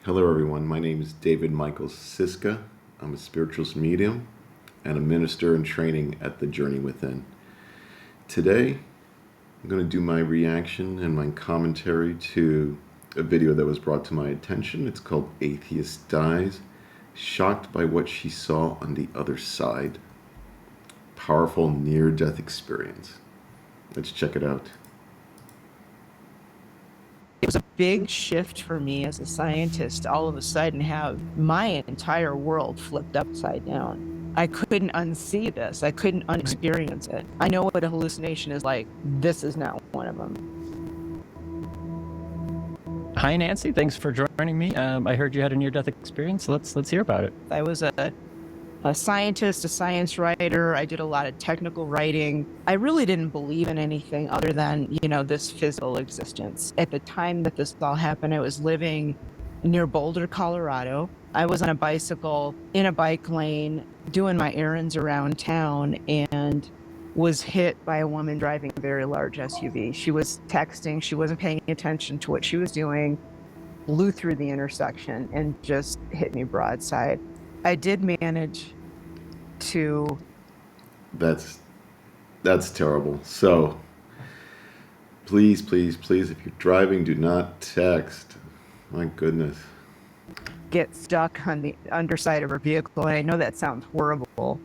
Hello, everyone. My name is David Michael Siska. I'm a spiritualist medium and a minister in training at the Journey Within. Today, I'm going to do my reaction and my commentary to a video that was brought to my attention. It's called Atheist Dies, Shocked by What She Saw on the Other Side. Powerful near-death experience. Let's check it out. It was a big shift for me as a scientist, all of a sudden have my entire world flipped upside down. I couldn't unsee this. I couldn't unexperience it. I know what a hallucination is like. This is not one of them. Hi, Nancy. Thanks for joining me. I heard you had a near-death experience. Let's hear about it. I was a scientist, a science writer. I did a lot of technical writing. I really didn't believe in anything other than, this physical existence. At the time that this all happened, I was living near Boulder, Colorado. I was on a bicycle in a bike lane doing my errands around town and was hit by a woman driving a very large SUV. She was texting. She wasn't paying attention to what she was doing, blew through the intersection and just hit me broadside. I did manage to... That's terrible. So, please, if you're driving, do not text. My goodness. Get stuck on the underside of her vehicle. And I know that sounds horrible,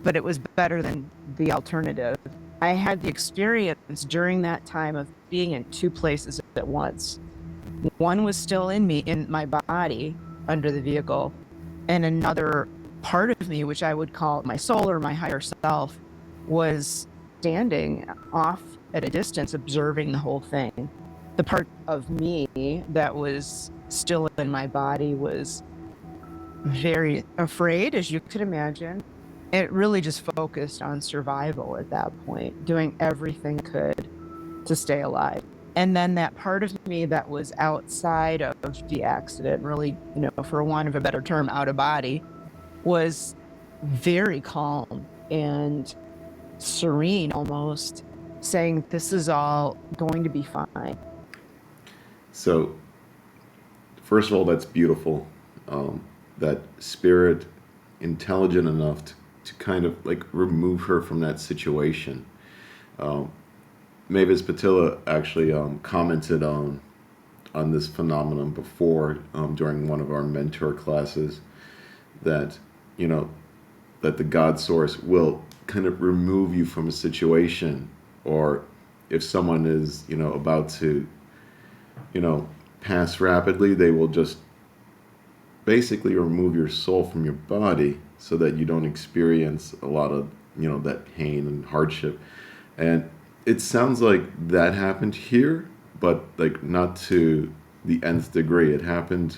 but it was better than the alternative. I had the experience during that time of being in two places at once. One was still in my body, under the vehicle, and another part of me, which I would call my soul or my higher self, was standing off at a distance, observing the whole thing. The part of me that was still in my body was very afraid, as you could imagine. It really just focused on survival at that point, doing everything it could to stay alive. And then that part of me that was outside of the accident, really, for want of a better term, out of body, was very calm and serene almost, saying this is all going to be fine. So, first of all, that's beautiful. That spirit, intelligent enough to kind of like remove her from that situation. Mavis Patilla actually commented on this phenomenon before during one of our mentor classes, that that the God source will kind of remove you from a situation, or if someone is about to pass rapidly, they will just basically remove your soul from your body so that you don't experience a lot of that pain and hardship. And it sounds like that happened here, but like not to the nth degree. It happened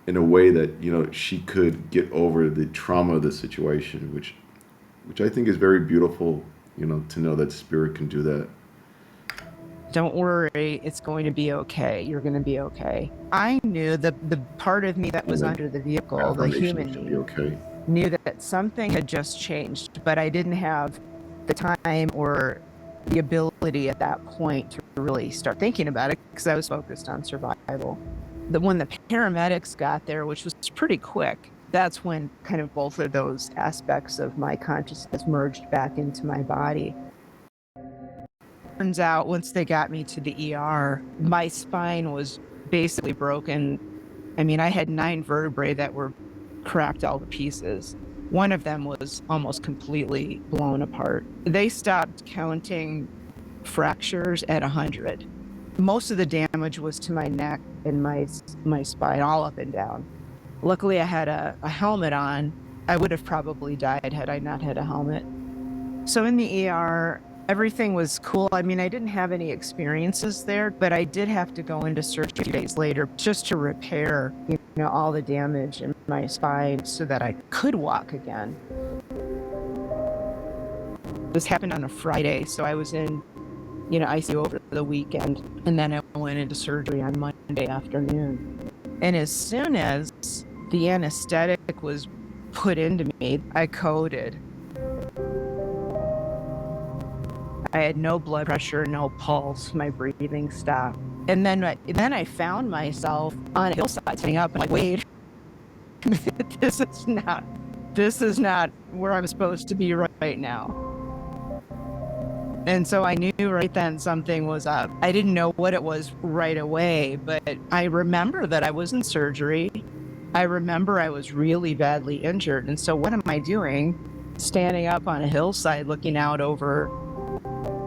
in a way that she could get over the trauma of the situation, which I think is very beautiful. To know that spirit can do that. Don't worry, it's going to be okay. You're going to be okay. I knew the part of me that was under the vehicle, the human me, okay, knew that something had just changed, but I didn't have the time or the ability at that point to really start thinking about it because I was focused on survival. When the paramedics got there, which was pretty quick, that's when kind of both of those aspects of my consciousness merged back into my body. Turns out once they got me to the ER, my spine was basically broken. I mean, I had 9 vertebrae that were cracked all to pieces. One of them was almost completely blown apart. They stopped counting fractures at 100. Most of the damage was to my neck and my spine, all up and down. Luckily, I had a helmet on. I would have probably died had I not had a helmet. So in the ER, everything was cool. I mean, I didn't have any experiences there, but I did have to go into surgery a few days later just to repair, all the damage in my spine so that I could walk again. This happened on a Friday, so I was in, ICU over the weekend, and then I went into surgery on Monday afternoon. And as soon as the anesthetic was put into me, I coded. I had no blood pressure, no pulse, my breathing stopped. And then I found myself on a hillside sitting up and like, wait, this is not where I'm supposed to be right now. And so I knew right then something was up. I didn't know what it was right away, but I remember that I was in surgery. I remember I was really badly injured. And so what am I doing? Standing up on a hillside looking out over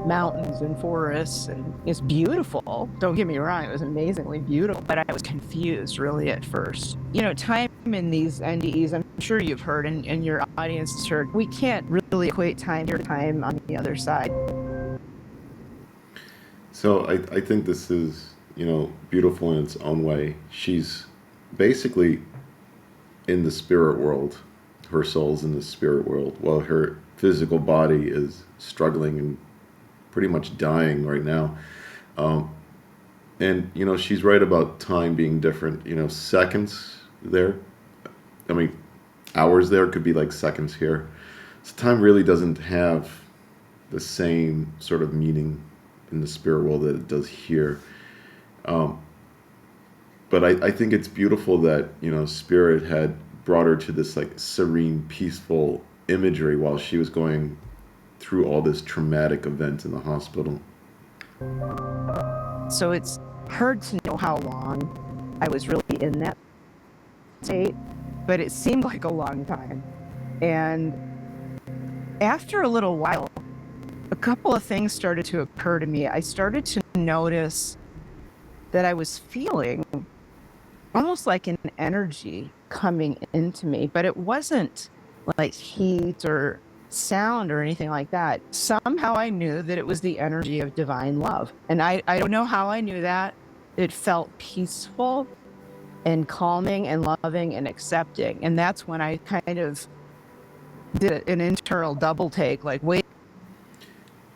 mountains and forests, and it's beautiful. Don't get me wrong, it was amazingly beautiful, but I was confused really at first. You know, time in these NDEs, I'm sure you've heard and your audience has heard, we can't really equate time here to time on the other side. So I think this is, beautiful in its own way. She's basically in the spirit world. Her soul's in the spirit world while her physical body is struggling and pretty much dying right now. And, she's right about time being different. Seconds there, I mean, hours there could be like seconds here. So time really doesn't have the same sort of meaning in the spirit world that it does here. But I think it's beautiful that, Spirit had brought her to this like serene, peaceful imagery while she was going through all this traumatic event in the hospital. So it's hard to know how long I was really in that state, but it seemed like a long time. And after a little while, a couple of things started to occur to me. I started to notice that I was feeling almost like an energy coming into me, but it wasn't like heat or sound or anything like that. Somehow I knew that it was the energy of divine love. And I don't know how I knew that. It felt peaceful and calming and loving and accepting. And that's when I kind of did an internal double take, like, wait.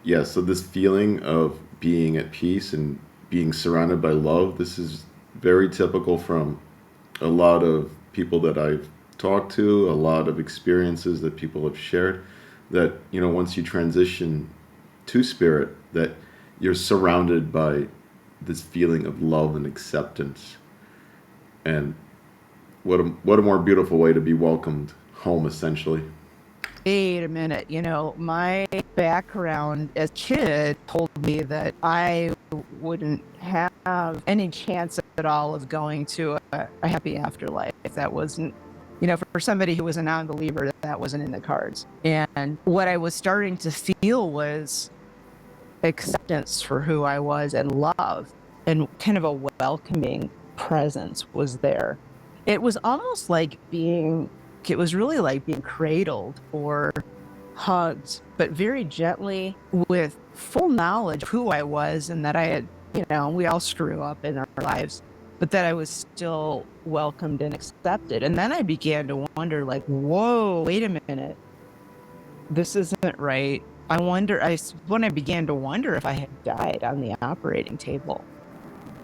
Yeah, so this feeling of being at peace and being surrounded by love, this is very typical from a lot of people that I've talked to, a lot of experiences that people have shared, that, once you transition to spirit, that you're surrounded by this feeling of love and acceptance. And what a more beautiful way to be welcomed home, essentially. Wait a minute, my background as a kid told me that I wouldn't have any chance at all of going to a happy afterlife. That wasn't, for somebody who was a non-believer, that wasn't in the cards. And what I was starting to feel was acceptance for who I was and love, and kind of a welcoming presence was there. It was almost like it was really like being cradled or hugged, but very gently, with full knowledge of who I was and that I had, we all screw up in our lives, but that I was still welcomed and accepted. And then I began to wonder, like, whoa, wait a minute, this isn't right. When I began to wonder if I had died on the operating table.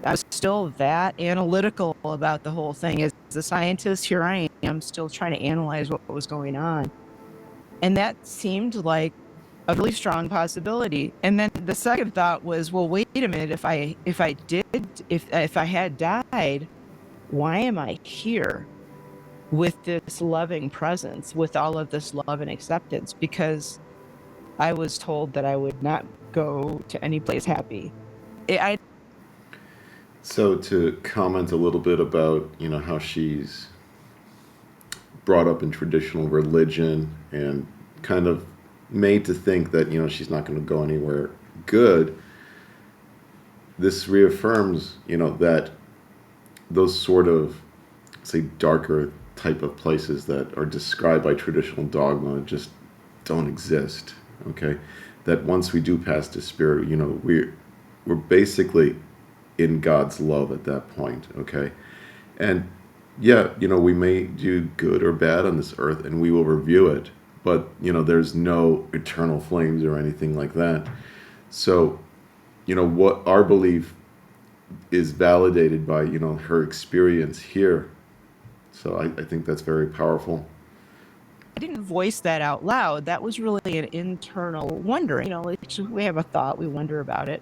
I was still that analytical about the whole thing. As a scientist, here I am still trying to analyze what was going on. And that seemed like a really strong possibility. And then the second thought was, well, wait a minute, if I had died, why am I here with this loving presence, with all of this love and acceptance? Because I was told that I would not go to any place happy. So to comment a little bit about, how she's brought up in traditional religion and kind of made to think that, she's not going to go anywhere good, this reaffirms, that those sort of, say, darker type of places that are described by traditional dogma just don't exist, okay? That once we do pass to spirit, we're basically in God's love at that point, okay? And yeah, we may do good or bad on this earth and we will review it, but, there's no eternal flames or anything like that. So, what our belief is validated by, her experience here. So I think that's very powerful. I didn't voice that out loud. That was really an internal wondering. Like, we have a thought, we wonder about it.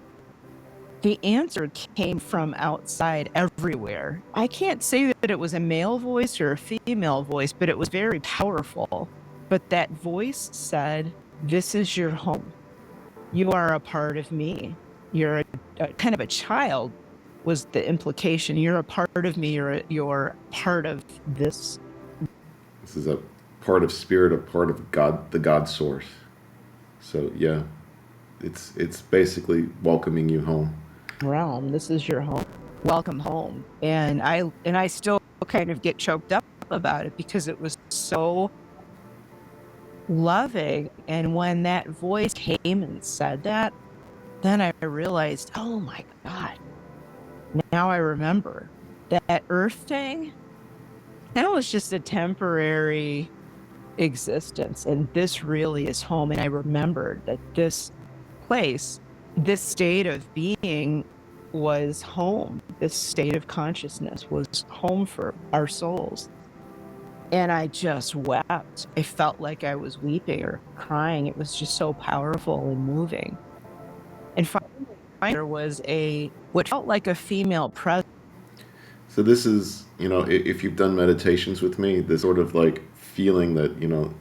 the answer came from outside everywhere. I can't say that it was a male voice or a female voice, but it was very powerful. But that voice said, "This is your home. You are a part of me. You're a kind of a child," was the implication. You're a part of me. You're part of this. This is a part of spirit, a part of God, the God source. So yeah, it's basically welcoming you home. realm. This is your home. Welcome home. And I still kind of get choked up about it because it was so loving. And when that voice came and said that, then I realized, oh my God, now I remember that earth thing. That was just a temporary existence. And this really is home. And I remembered that this place, this state of being was home. This state of consciousness was home for our souls. And I just wept. I felt like I was weeping or crying. It was just so powerful and moving. And finally, there was what felt like a female presence. So this is, if you've done meditations with me, this sort of like feeling that,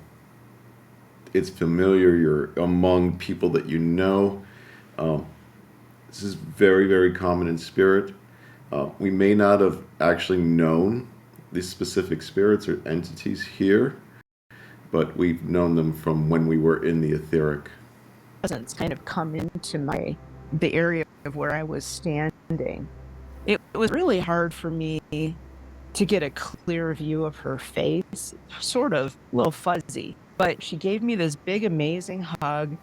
it's familiar, you're among people that you know. This is very, very common in spirit. We may not have actually known these specific spirits or entities here, but we've known them from when we were in the etheric. Presence kind of come into the area of where I was standing. It was really hard for me to get a clear view of her face, sort of a little fuzzy, but she gave me this big, amazing hug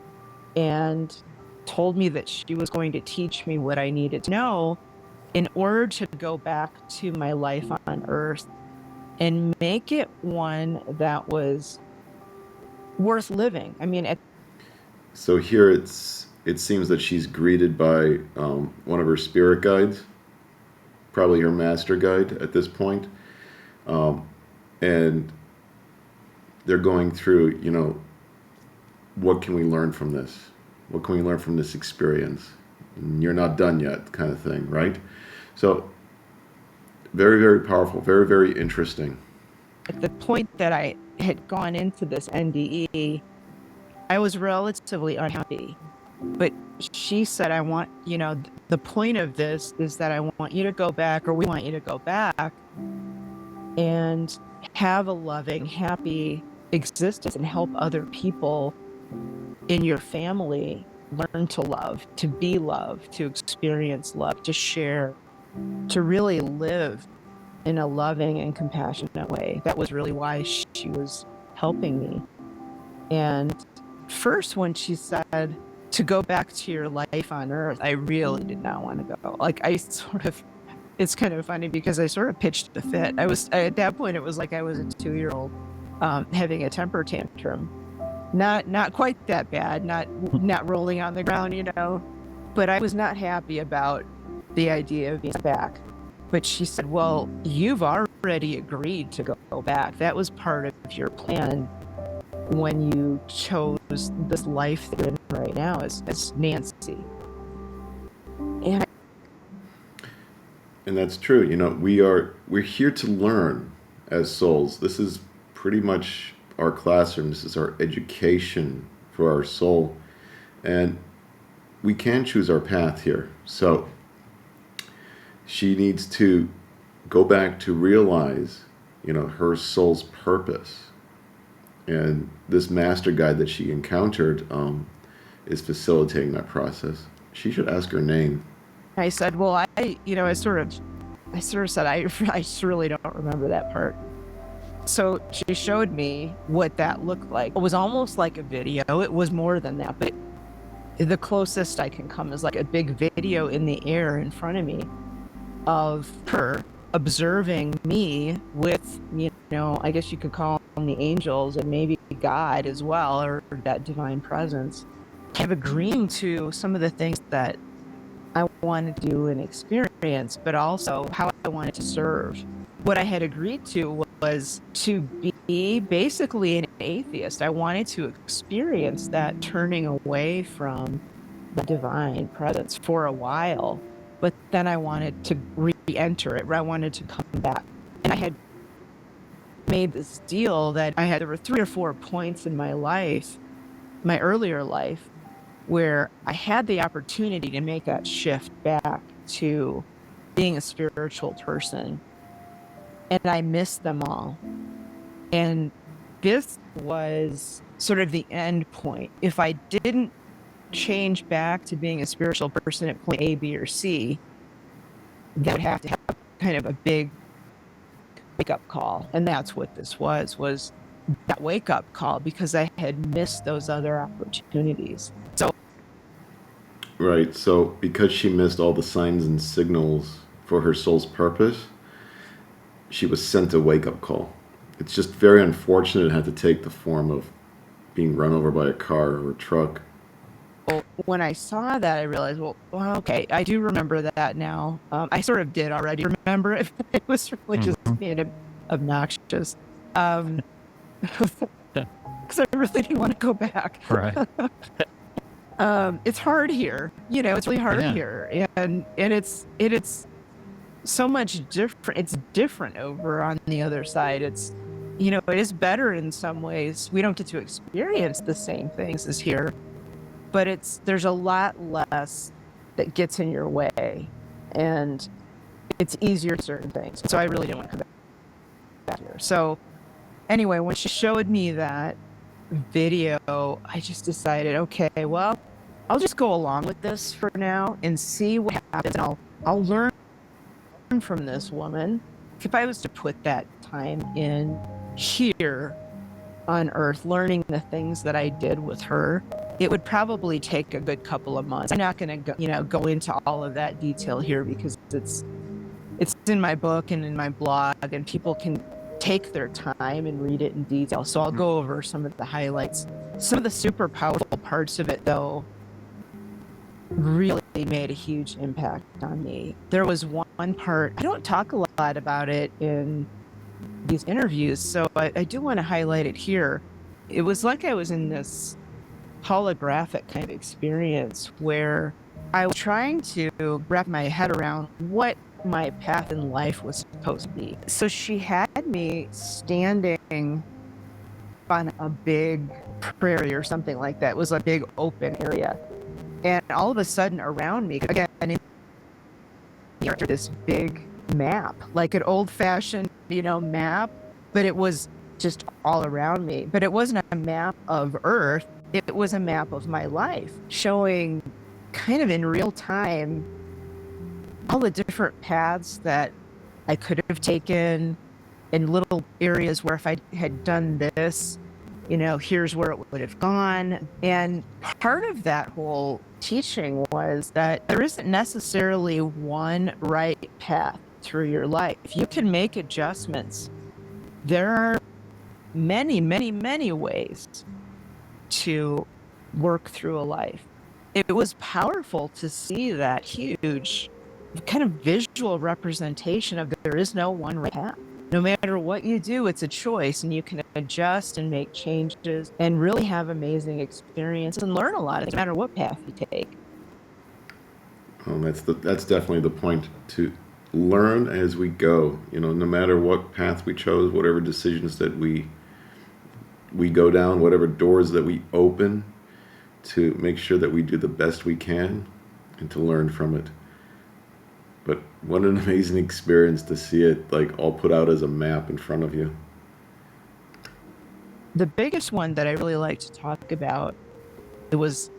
and told me that she was going to teach me what I needed to know in order to go back to my life on earth and make it one that was worth living. I mean, So here it seems that she's greeted by one of her spirit guides, probably her master guide at this point. And they're going through, what can we learn from this? What can we learn from this experience? And you're not done yet, kind of thing, right? So very, very powerful, very, very interesting. At the point that I had gone into this NDE, I was relatively unhappy. But she said, the point of this is that I want you to go back, or we want you to go back and have a loving, happy existence and help other people in your family learn to love, to be loved, to experience love, to share, to really live in a loving and compassionate way. That was really why she was helping me. And first, when she said to go back to your life on earth, I really did not want to go. It's kind of funny because I sort of pitched a fit. At that point, it was like I was a 2-year-old having a temper tantrum. Not quite that bad, not rolling on the ground, but I was not happy about the idea of being back. But she said, well, you've already agreed to go back. That was part of your plan when you chose this life that you're in right now as Nancy. And that's true. We're here to learn as souls. This is pretty much our classroom. This is our education for our soul. And we can choose our path here. So she needs to go back to realize, her soul's purpose. And this master guide that she encountered is facilitating that process. She should ask her name. I said, well, I sort of said, I really don't remember that part. So she showed me what that looked like. It was almost like a video. It was more than that, but the closest I can come is like a big video in the air in front of me of her observing me with, I guess you could call them the angels and maybe God as well, or that divine presence, kind of agreeing to some of the things that I wanted to do and experience, but also how I wanted to serve. What I had agreed to was to be basically an atheist. I wanted to experience that turning away from the divine presence for a while. but then I wanted to re-enter it, I wanted to come back. And I had made this deal that there were 3 or 4 points in my life, my earlier life, where I had the opportunity to make that shift back to being a spiritual person. And I missed them all. And this was sort of the end point. If I didn't change back to being a spiritual person at point A, B, or C, that would have to have kind of a big wake-up call. And that's what this was that wake-up call, because I had missed those other opportunities. So Right. So because she missed all the signs and signals for her soul's purpose, she was sent a wake-up call. It's just very unfortunate it had to take the form of being run over by a car or a truck. when I saw that, I realized, well, okay, I do remember that now. I sort of did already remember it. It was really just being obnoxious. Because I really didn't want to go back. Right. It's hard here. It's really hard here. And it's so much different. It's different over on the other side. It's, it is better in some ways. We don't get to experience the same things as here, but there's a lot less that gets in your way, and it's easier to certain things. So I really didn't want to come back here. So anyway, when she showed me that video, I just decided, okay, well, I'll just go along with this for now and see what happens. And I'll learn from this woman. If I was to put that time in here on Earth, learning the things that I did with her, it would probably take a good couple of months. I'm not going to go into all of that detail here, because it's in my book and in my blog, and people can take their time and read it in detail. So I'll go over some of the highlights. Some of the super powerful parts of it, though, really made a huge impact on me. There was one part, I don't talk a lot about it in these interviews, so I do want to highlight it here. It was like I was in this holographic kind of experience where I was trying to wrap my head around what my path in life was supposed to be. So she had me standing on a big prairie or something like that. It was a big open area. And all of a sudden around me, again, this big map, like an old-fashioned, map, but it was just all around me. But it wasn't a map of Earth. It was a map of my life, showing kind of in real time all the different paths that I could have taken, in little areas where if I had done this, here's where it would have gone. And part of that whole teaching was that there isn't necessarily one right path through your life. You can make adjustments. There are many, many, many ways to work through a life. It was powerful to see that huge kind of visual representation of there is no one right path. No matter what you do, it's a choice, and you can adjust and make changes and really have amazing experiences and learn a lot, no matter what path you take. That's definitely the point, to learn as we go. No matter what path we chose, whatever decisions that we go down, whatever doors that we open, to make sure that we do the best we can and to learn from it. But what an amazing experience to see it all put out as a map in front of you. The biggest one that I really like to talk about, it was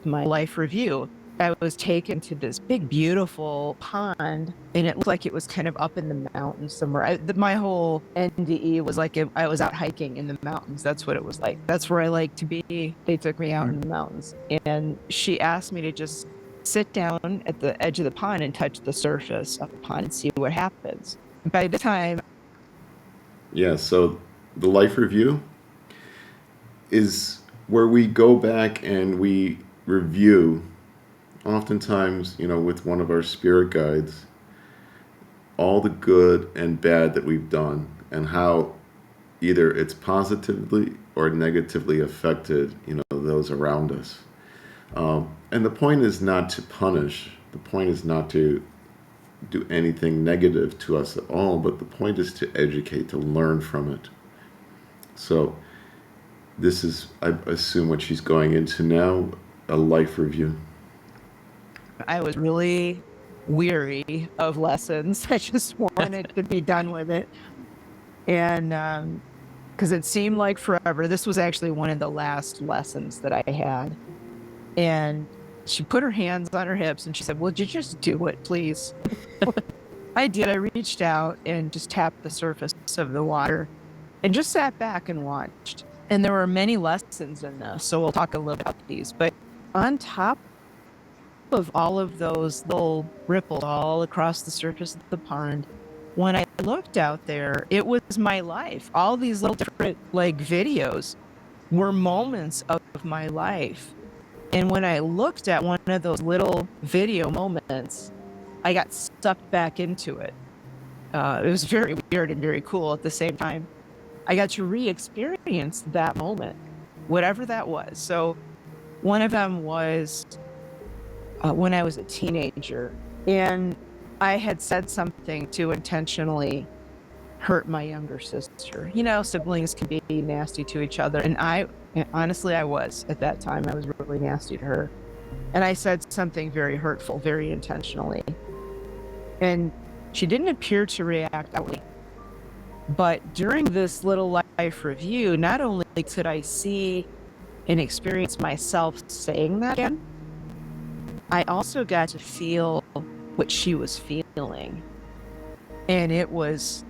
my life review. I was taken to this big, beautiful pond, and it looked like it was kind of up in the mountains somewhere. My whole NDE was like I was out hiking in the mountains. That's what it was like. That's where I like to be. They took me out in the mountains, and she asked me to just sit down at the edge of the pond and touch the surface of the pond and see what happens. And by the time... Yeah, so the life review is where we go back and we review, oftentimes, with one of our spirit guides, all the good and bad that we've done, and how either it's positively or negatively affected, those around us. And the point is not to punish. The point is not to do anything negative to us at all, but the point is to educate, to learn from it. So this is, I assume, what she's going into now, a life review. I was really weary of lessons. I just wanted to be done with it. And because it seemed like forever. This was actually one of the last lessons that I had. And she put her hands on her hips and she said, "Would you just do it, please?" I did. I reached out and just tapped the surface of the water and just sat back and watched. And there were many lessons in this. So we'll talk a little about these. But on top of all of those little ripples all across the surface of the pond, when I looked out there, it was my life. All these little different like videos were moments of my life. And when I looked at one of those little video moments, I got sucked back into it. It was very weird and very cool at the same time. I got to re-experience that moment, whatever that was. So one of them was when I was a teenager, and I had said something to intentionally hurt my younger sister. You know, siblings can be nasty to each other. And honestly, I was at that time. I was really nasty to her. And I said something very hurtful, very intentionally. And she didn't appear to react outwardly. But during this little life review, not only could I see and experience myself saying that again, I also got to feel what she was feeling. And it was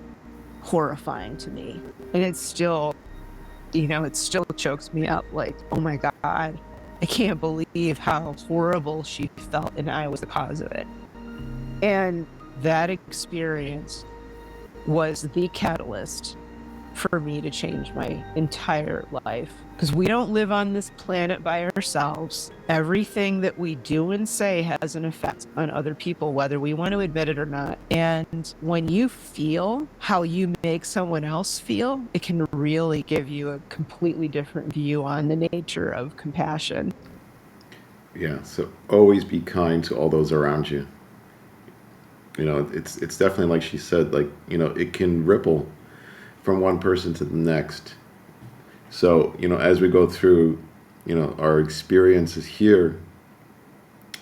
horrifying to me. And it's still, it still chokes me up like, oh my God, I can't believe how horrible she felt and I was the cause of it. And that experience was the catalyst for me to change my entire life. Because we don't live on this planet by ourselves. Everything that we do and say has an effect on other people, whether we want to admit it or not. And when you feel how you make someone else feel, it can really give you a completely different view on the nature of compassion. Yeah, so always be kind to all those around you. It's definitely like she said, like, it can ripple from one person to the next. So, as we go through, our experiences here,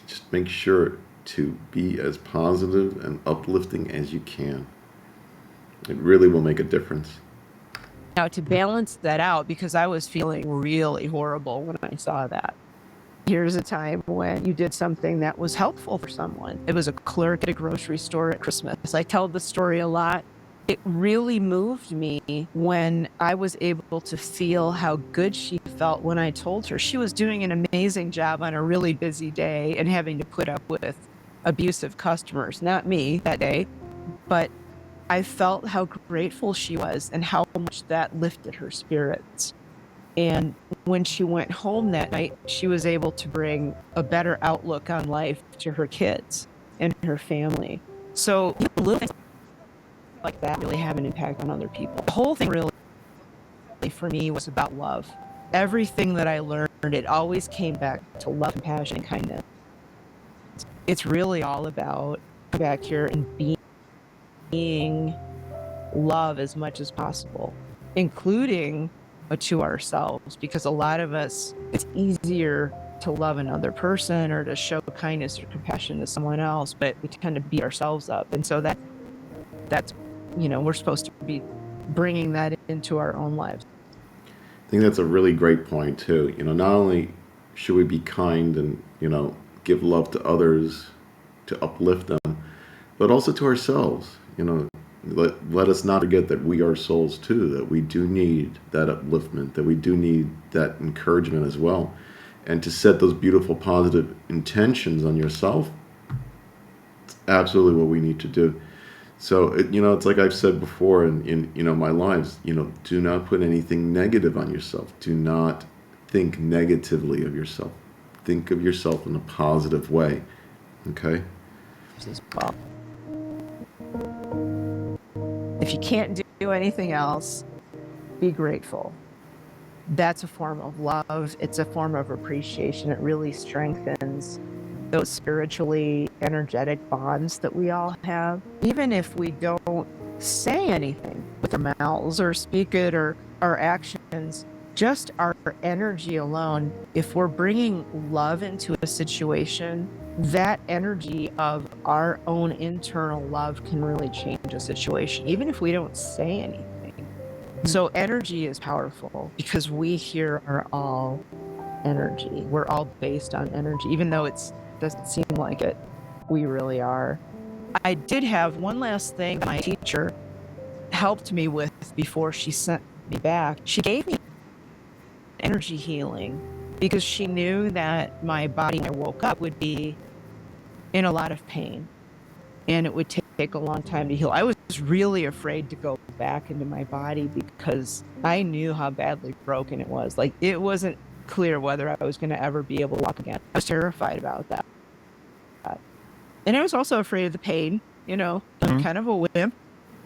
just make sure to be as positive and uplifting as you can. It really will make a difference. Now, to balance that out, because I was feeling really horrible when I saw that, here's a time when you did something that was helpful for someone. It was a clerk at a grocery store at Christmas. I tell the story a lot. It really moved me when I was able to feel how good she felt when I told her she was doing an amazing job on a really busy day and having to put up with abusive customers. Not me that day, but I felt how grateful she was and how much that lifted her spirits. And when she went home that night, she was able to bring a better outlook on life to her kids and her family. So little things like that really have an impact on other people. The whole thing really, for me, was about love. Everything that I learned, it always came back to love, compassion, and kindness. It's really all about back here and being love as much as possible, including to ourselves, because a lot of us, it's easier to love another person or to show kindness or compassion to someone else, but we tend to beat ourselves up. And so that's we're supposed to be bringing that into our own lives. I think that's a really great point too. Not only should we be kind and, give love to others to uplift them, but also to ourselves. Let us not forget that we are souls too, that we do need that upliftment, that we do need that encouragement as well. And to set those beautiful positive intentions on yourself, it's absolutely what we need to do. So, it's like I've said before in my lives, do not put anything negative on yourself. Do not think negatively of yourself. Think of yourself in a positive way. Okay? Well, if you can't do anything else, be grateful. That's a form of love. It's a form of appreciation. It really strengthens those spiritually energetic bonds that we all have, even if we don't say anything with our mouths or speak it or our actions, just our energy alone, if we're bringing love into a situation, that energy of our own internal love can really change a situation, even if we don't say anything. So energy is powerful because we here are all energy. We're all based on energy, even though it doesn't seem like it. We really are. I did have one last thing that my teacher helped me with before she sent me back. She gave me energy healing because she knew that my body when I woke up would be in a lot of pain and it would take a long time to heal. I was really afraid to go back into my body because I knew how badly broken it was. Like, it wasn't clear whether I was going to ever be able to walk again. I was terrified about that. And I was also afraid of the pain, I'm kind of a wimp.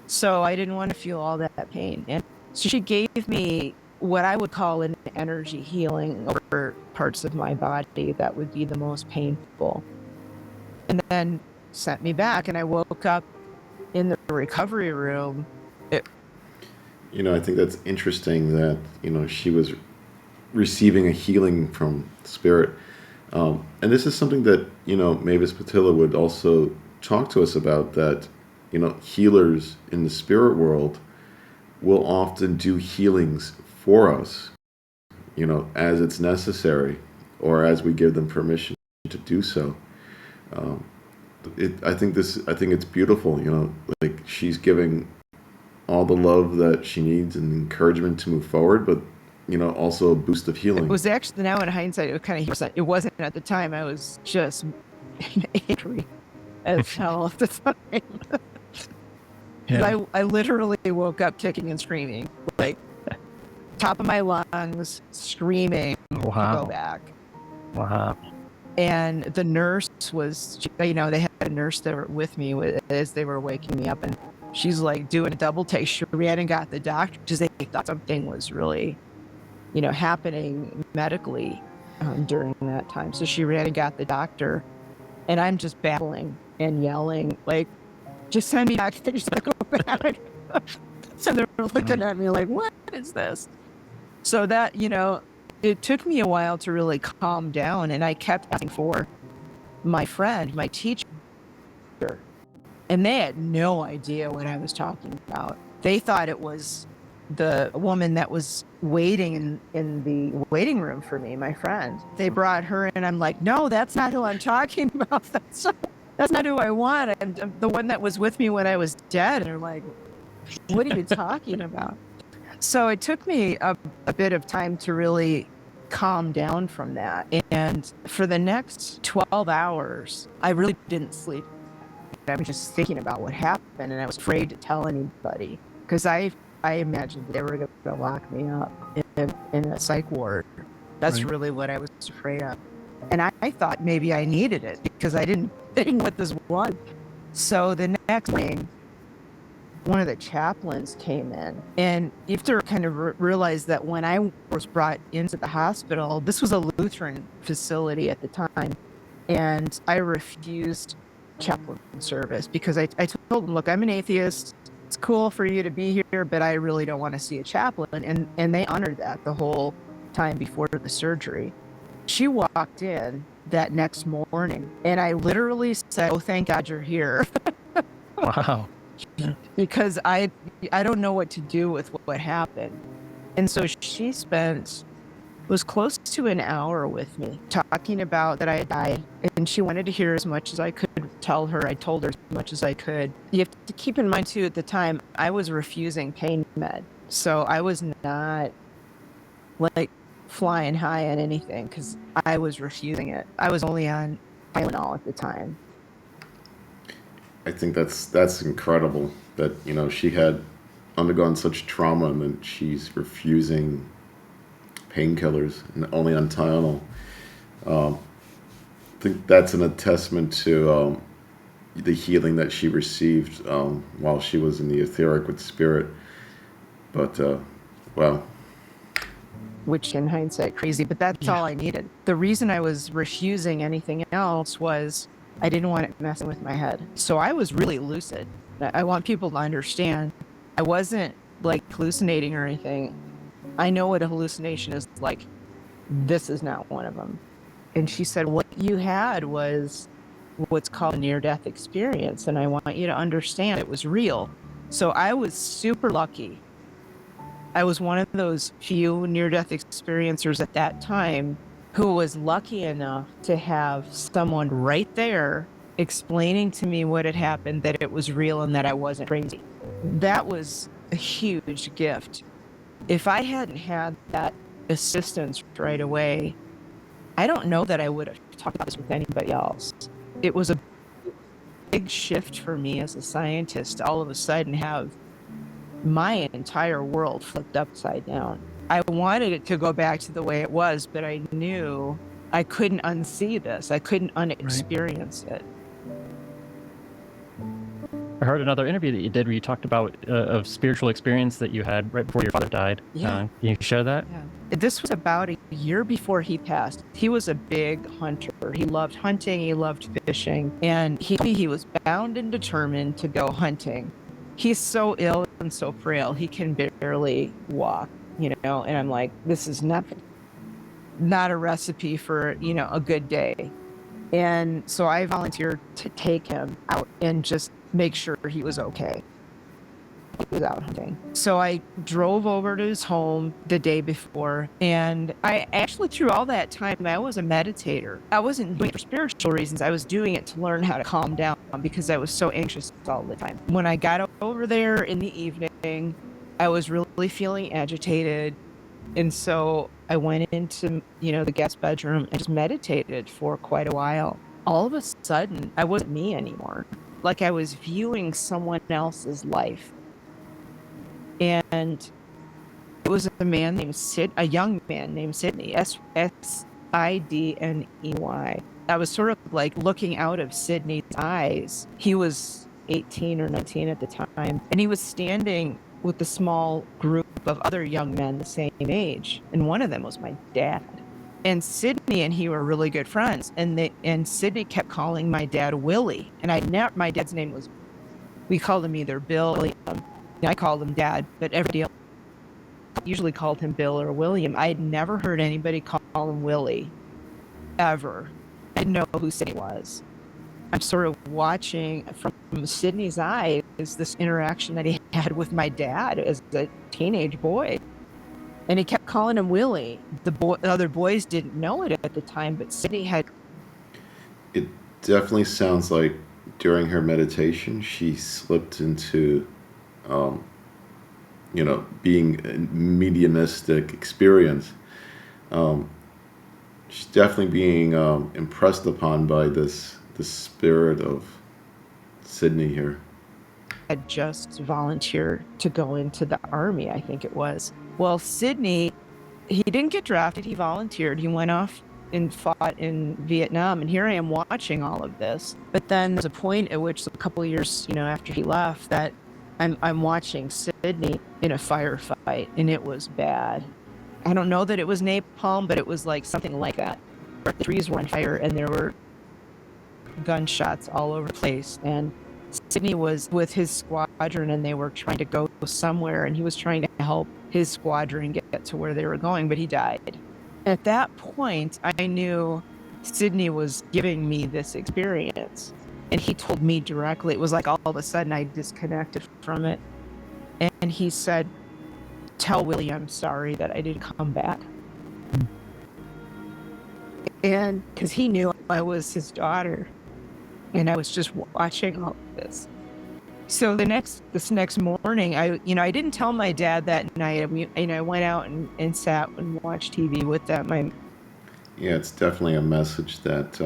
So I didn't want to feel all that pain. And so she gave me what I would call an energy healing over parts of my body that would be the most painful. And then sent me back, and I woke up in the recovery room. I think that's interesting that, she was receiving a healing from spirit. And this is something that, Mavis Patilla would also talk to us about, that, healers in the spirit world will often do healings for us, as it's necessary or as we give them permission to do so. I think it's beautiful, like she's giving all the love that she needs and encouragement to move forward, but also a boost of healing. It was actually, now in hindsight, it was kind of, it wasn't at the time. I was just angry as hell at the time. Yeah. I literally woke up kicking and screaming, like top of my lungs, screaming to go back. Wow. And the nurse was, they had a nurse there with me as they were waking me up, and she's like doing a double take. She ran and got the doctor because they thought something was really, happening medically during that time. So she ran and got the doctor, and I'm just babbling and yelling, like, just send me back. Just go back. So they're looking at me like, what is this? So that, it took me a while to really calm down, and I kept asking for my friend, my teacher, and they had no idea what I was talking about. They thought it was the woman that was waiting in the waiting room for me, my friend. They brought her in. I'm like, no, that's not who I'm talking about. That's not who I want. I'm the one that was with me when I was dead. And they're like, what are you talking about? So it took me a bit of time to really calm down from that. And for the next 12 hours, I really didn't sleep. I was just thinking about what happened, and I was afraid to tell anybody because I imagined they were going to lock me up in a psych ward. That's right. Really what I was afraid of. And I thought maybe I needed it because I didn't think what this was. So the next morning, one of the chaplains came in, and you have to kind of realize that when I was brought into the hospital, this was a Lutheran facility at the time, and I refused chaplain service because I told them, look, I'm an atheist. It's cool for you to be here, but I really don't want to see a chaplain. And they honored that the whole time before the surgery. She walked in that next morning, and I literally said, oh, thank God you're here. Wow. Because I don't know what to do with what happened. And so she was close to an hour with me talking about that I had died, and she wanted to hear as much as I could tell her. I told her as much as I could. You have to keep in mind too, at the time I was refusing pain med, so I was not like flying high on anything because I was refusing it. I was only on Tylenol at the time. I think that's incredible that she had undergone such trauma and then she's refusing painkillers and only on Tylenol. I think that's an attestament to the healing that she received while she was in the etheric with spirit. But wow. which in hindsight crazy, but that's all I needed. The reason I was refusing anything else was I didn't want it messing with my head. So I was really lucid. I want people to understand I wasn't like hallucinating or anything. I know what a hallucination is like. This is not one of them. And she said, what you had was what's called a near-death experience. And I want you to understand it was real. So I was super lucky. I was one of those few near-death experiencers at that time who was lucky enough to have someone right there explaining to me what had happened, that it was real and that I wasn't crazy. That was a huge gift. If I hadn't had that assistance right away, I don't know that I would have talked about this with anybody else. It was a big shift for me as a scientist to all of a sudden have my entire world flipped upside down. I wanted it to go back to the way it was, but I knew I couldn't unsee this. I couldn't unexperience it. I heard another interview that you did where you talked about a spiritual experience that you had right before your father died. Yeah. Can you share that? Yeah. This was about a year before he passed. He was a big hunter. He loved hunting. He loved fishing. And he was bound and determined to go hunting. He's so ill and so frail. He can barely walk, and I'm like, this is not a recipe for, a good day. And so I volunteered to take him out and just make sure he was okay. He was out hunting. So I drove over to his home the day before, and I actually, through all that time, I was a meditator. I wasn't doing it for spiritual reasons. I was doing it to learn how to calm down because I was so anxious all the time. When I got over there in the evening, I was really feeling agitated. And so I went into, the guest bedroom and just meditated for quite a while. All of a sudden, I wasn't me anymore. Like I was viewing someone else's life. And it was a young man named Sidney, Sidney. I was sort of like looking out of Sidney's eyes. He was 18 or 19 at the time, and he was standing with a small group of other young men the same age, and one of them was my dad. And Sidney and he were really good friends, and Sidney kept calling my dad Willie, and my dad's name was, we called him either Bill or William. I called him Dad, but everybody else usually called him Bill or William. I had never heard anybody call him Willie, ever. I didn't know who Sidney was. I'm sort of watching from Sidney's eyes this interaction that he had with my dad as a teenage boy. And he kept calling him Willie. The other boys didn't know it at the time, but Sidney had. It definitely sounds like during her meditation, she slipped into, being a mediumistic experience. She's definitely being impressed upon by this spirit of Sidney here. Had just volunteered to go into the army, I think it was. Well, Sidney, he didn't get drafted. He volunteered. He went off and fought in Vietnam. And here I am watching all of this. But then there's a point at which a couple of years, after he left, that I'm watching Sidney in a firefight, and it was bad. I don't know that it was napalm, but it was like something like that. The trees were on fire, and there were gunshots all over the place. And Sidney was with his squadron, and they were trying to go somewhere, and he was trying to help his squadron get to where they were going, but he died. At that point, I knew Sidney was giving me this experience, and he told me directly. It was like all of a sudden I disconnected from it, and he said, "Tell Willie I'm sorry that I didn't come back." And because he knew I was his daughter, and I was just watching all of this. So this next morning, I didn't tell my dad that night. I went out and sat and watched TV with them. Yeah, it's definitely a message that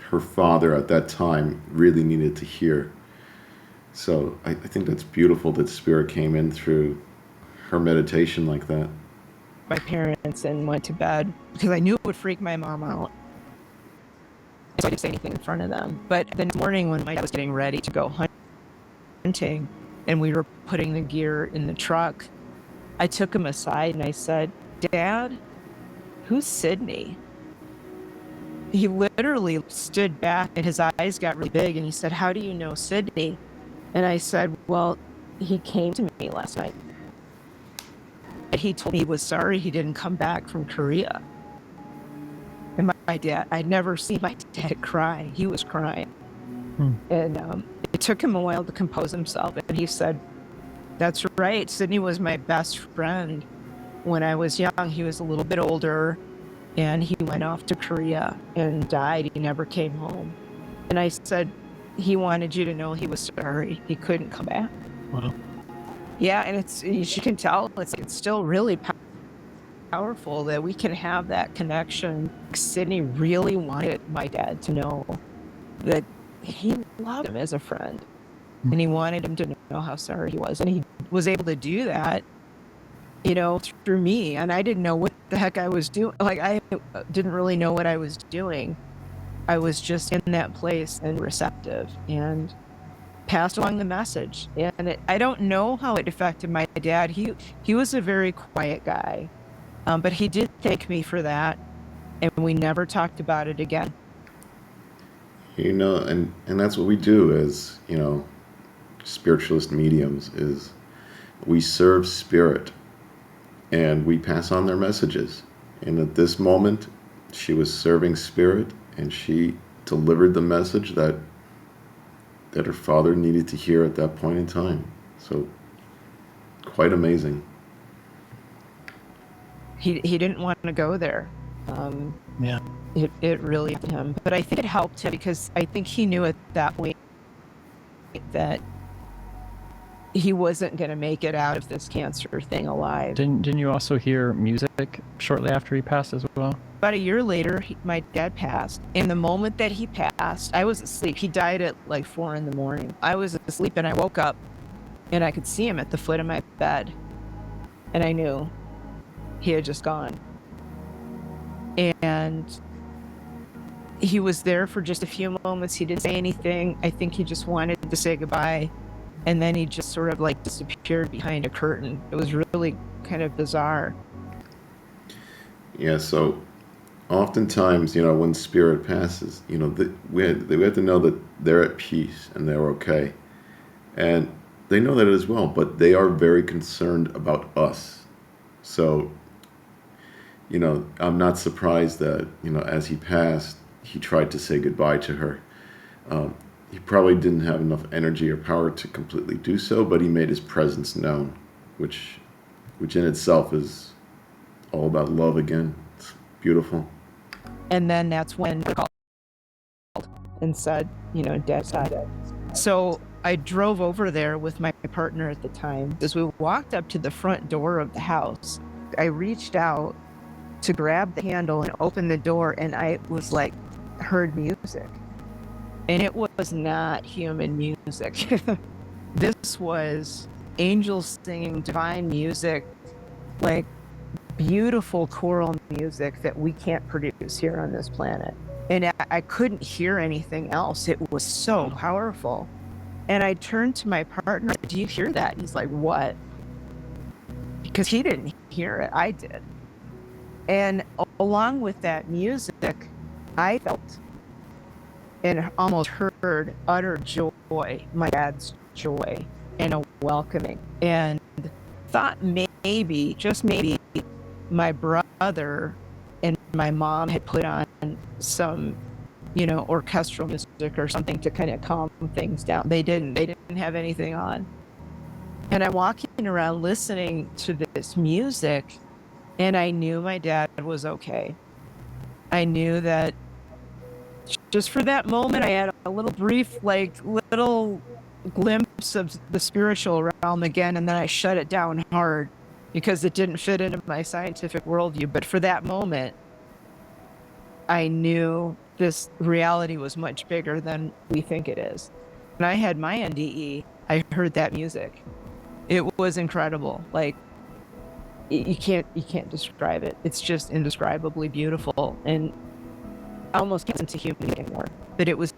her father at that time really needed to hear. So I think that's beautiful that Spirit came in through her meditation like that. My parents and went to bed because I knew it would freak my mom out. So I didn't say anything in front of them. But the next morning when my dad was getting ready to go hunting and we were putting the gear in the truck, I took him aside and I said, Dad, who's Sydney? He literally stood back and his eyes got really big and he said, how do you know Sydney? And I said, well, he came to me last night. And he told me he was sorry he didn't come back from Korea. And my dad, I'd never seen my dad cry. He was crying. And it took him a while to compose himself. And he said, that's right. Sydney was my best friend when I was young. He was a little bit older and he went off to Korea and died. He never came home. And I said, he wanted you to know he was sorry. He couldn't come back. Wow. Yeah, and it's, as you can tell, it's still really powerful that we can have that connection. Sydney really wanted my dad to know that he loved him as a friend. And he wanted him to know how sorry he was. And he was able to do that, you know, through me. And I didn't know what the heck I was doing. Like, I didn't really know what I was doing. I was just in that place and receptive and passed along the message. And I don't know how it affected my dad. He was a very quiet guy, but he did thank me for that. And we never talked about it again. You know, and that's what we do as, you know, spiritualist mediums, is we serve spirit and we pass on their messages. And at this moment, she was serving spirit and she delivered the message that her father needed to hear at that point in time. So quite amazing. He didn't want to go there. Yeah. It really helped him. But I think it helped him because I think he knew at that point that he wasn't going to make it out of this cancer thing alive. Didn't you also hear music shortly after he passed as well? About a year later, my dad passed. And the moment that he passed, I was asleep. He died at like 4 a.m. I was asleep and I woke up and I could see him at the foot of my bed. And I knew he had just gone. And he was there for just a few moments. He didn't say anything. I think he just wanted to say goodbye. And then he just sort of like disappeared behind a curtain. It was really kind of bizarre. Yeah, so oftentimes, you know, when spirit passes, you know, we have to know that they're at peace and they're okay. And they know that as well, but they are very concerned about us. So, you know, I'm not surprised that, you know, as he passed, he tried to say goodbye to her. He probably didn't have enough energy or power to completely do so, but he made his presence known, which in itself is all about love again. It's beautiful. And then that's when I called and said, you know, Dad's died. So I drove over there with my partner at the time. As we walked up to the front door of the house, I reached out to grab the handle and open the door, and I was like, heard music. And it was not human music. This was angels singing divine music, like beautiful choral music that we can't produce here on this planet. And I couldn't hear anything else. It was so powerful. And I turned to my partner, do you hear that? He's like, what? Because he didn't hear it, I did. And along with that music, I felt and almost heard utter joy, my dad's joy, and a welcoming. And thought maybe, just maybe, my brother and my mom had put on some, you know, orchestral music or something to kind of calm things down. They didn't have anything on. And I'm walking around listening to this music, and I knew my dad was okay. I knew that just for that moment, I had a little brief, like, little glimpse of the spiritual realm again, and then I shut it down hard because it didn't fit into my scientific worldview. But for that moment, I knew this reality was much bigger than we think it is. When I had my NDE, I heard that music. It was incredible. Like, you can't describe it. It's just indescribably beautiful, and I almost can't listen to human anymore. But it was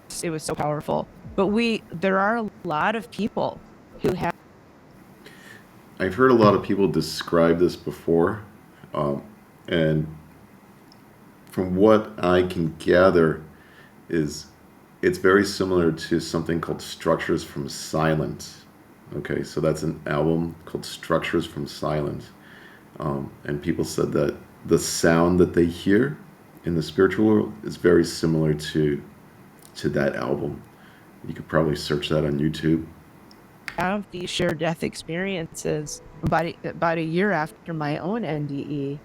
so powerful. But there are a lot of people who have. I've heard a lot of people describe this before, and from what I can gather, is it's very similar to something called Structures from Silence. Okay, so that's an album called Structures from Silence. And people said that the sound that they hear in the spiritual world is very similar to that album. You could probably search that on YouTube. Have these shared death experiences. About a year after my own NDE,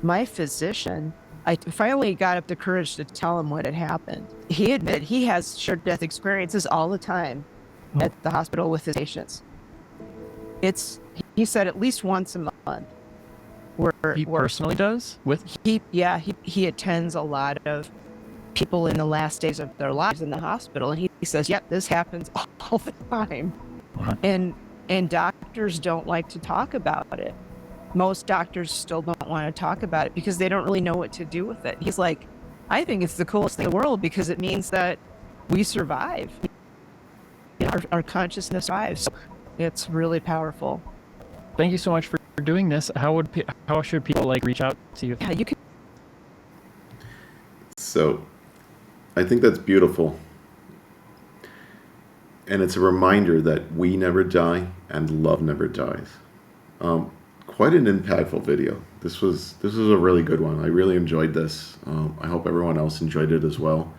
my physician, I finally got up the courage to tell him what had happened. He admitted he has shared death experiences all the time at the hospital with his patients. He said at least once a month. He personally does with he attends a lot of people in the last days of their lives in the hospital, and he says, "Yep, this happens all the time." What? And doctors don't like to talk about it. Most doctors still don't want to talk about it because they don't really know what to do with it. He's like, "I think it's the coolest thing in the world because it means that we survive. You know, our consciousness survives." So it's really powerful. Thank you so much for doing this. How should people like reach out to you? Yeah, you can. So I think that's beautiful. And it's a reminder that we never die and love never dies. Quite an impactful video. This was a really good one. I really enjoyed this. I hope everyone else enjoyed it as well.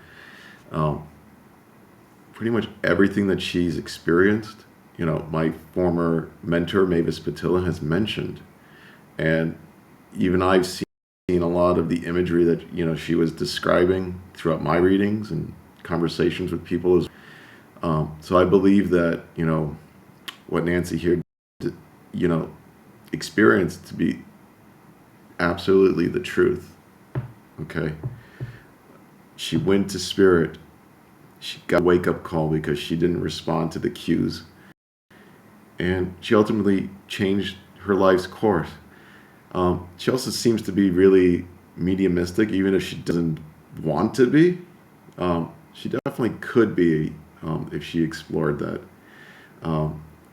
Pretty much everything that she's experienced, my former mentor, Mavis Patilla, has mentioned. And even I've seen a lot of the imagery that, she was describing throughout my readings and conversations with people. So I believe that, what Nancy here, experienced to be absolutely the truth. Okay. She went to spirit. She got a wake-up call because she didn't respond to the cues. And she ultimately changed her life's course. She also seems to be really mediumistic, even if she doesn't want to be. She definitely could be if she explored that.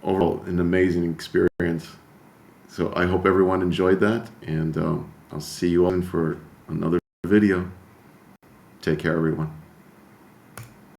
Overall, an amazing experience. So I hope everyone enjoyed that, and I'll see you all in for another video. Take care, everyone.